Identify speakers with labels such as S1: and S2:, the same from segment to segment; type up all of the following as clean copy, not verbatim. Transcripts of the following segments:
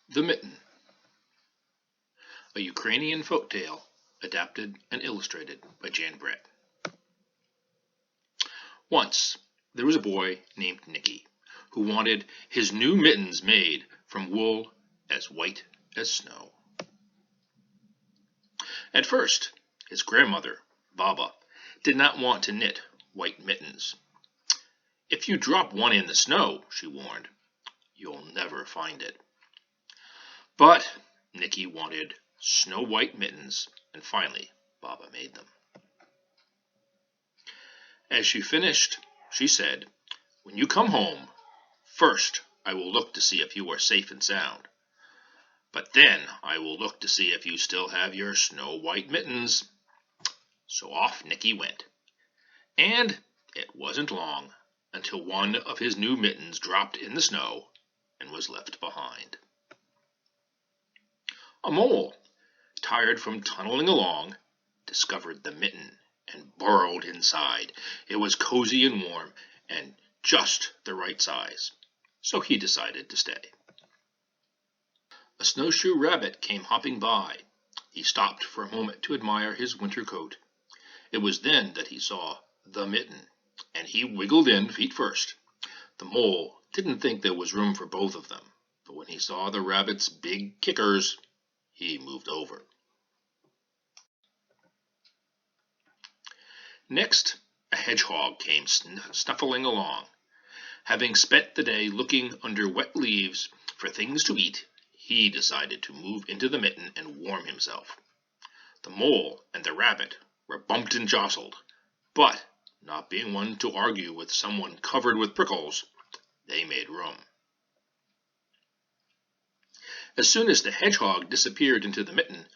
S1: The Mitten, a Ukrainian folktale adapted and illustrated by Jan Brett. Once, there was a boy named Nicky who wanted his new mittens made from wool as white as snow. At first, his grandmother, Baba, did not want to knit white mittens. "If you drop one in the snow," she warned, "you'll never find it." But Nicky wanted snow-white mittens, and finally Baba made them. As she finished, she said, "When you come home, first I will look to see if you are safe and sound. But then I will look to see if you still have your snow-white mittens." So off Nicky went. And it wasn't long until one of his new mittens dropped in the snow and was left behind. A mole, tired from tunneling along, discovered the mitten and burrowed inside. It was cozy and warm and just the right size, so he decided to stay. A snowshoe rabbit came hopping by. He stopped for a moment to admire his winter coat. It was then that he saw the mitten, and he wiggled in feet first. The mole didn't think there was room for both of them, but when he saw the rabbit's big kickers, he moved over. Next, a hedgehog came snuffling along. Having spent the day looking under wet leaves for things to eat, he decided to move into the mitten and warm himself. The mole and the rabbit were bumped and jostled, but, not being one to argue with someone covered with prickles, they made room. As soon as the hedgehog disappeared into the mitten,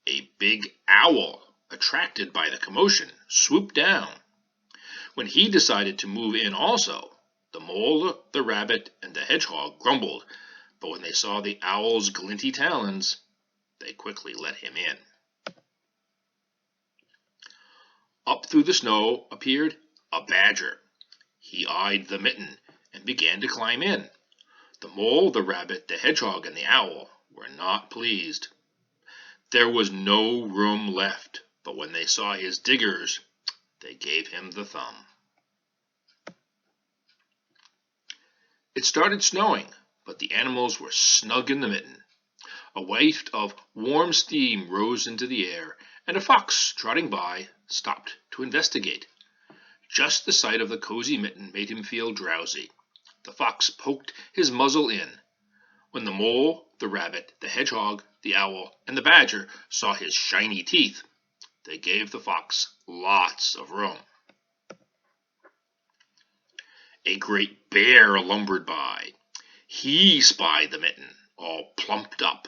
S1: a big owl, attracted by the commotion, swooped down. When he decided to move in also, the mole, the rabbit, and the hedgehog grumbled, but when they saw the owl's glinty talons, they quickly let him in. Up through the snow appeared a badger. He eyed the mitten and began to climb in. The mole, the rabbit, the hedgehog, and the owl were not pleased. There was no room left, but when they saw his diggers, they gave him the thumb. It started snowing, but the animals were snug in the mitten. A waft of warm steam rose into the air, and a fox trotting by stopped to investigate. Just the sight of the cozy mitten made him feel drowsy. The fox poked his muzzle in. When the mole, the rabbit, the hedgehog, the owl, and the badger saw his shiny teeth, they gave the fox lots of room. A great bear lumbered by. He spied the mitten, all plumped up.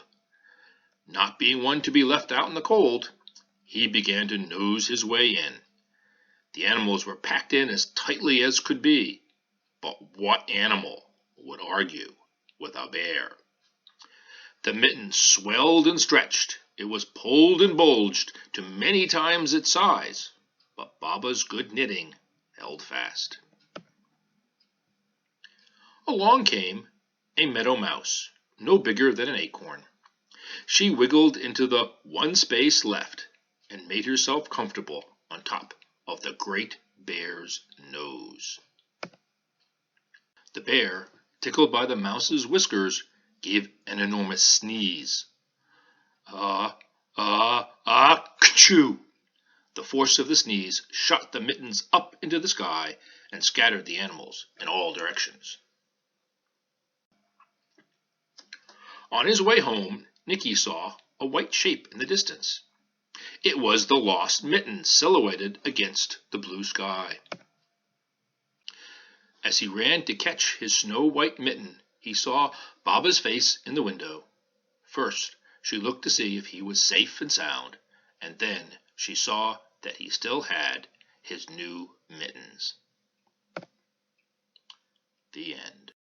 S1: Not being one to be left out in the cold, he began to nose his way in. The animals were packed in as tightly as could be, but what animal would argue with a bear? The mitten swelled and stretched. It was pulled and bulged to many times its size, but Baba's good knitting held fast. Along came a meadow mouse, no bigger than an acorn. She wiggled into the one space left and made herself comfortable on top of the great bear's nose. The bear, tickled by the mouse's whiskers, gave an enormous sneeze. Ka-choo! The force of the sneeze shot the mittens up into the sky and scattered the animals in all directions. On his way home, Nicky saw a white shape in the distance. It was the lost mitten silhouetted against the blue sky. As he ran to catch his snow-white mitten, he saw Baba's face in the window. First, she looked to see if he was safe and sound, and then she saw that he still had his new mittens. The end.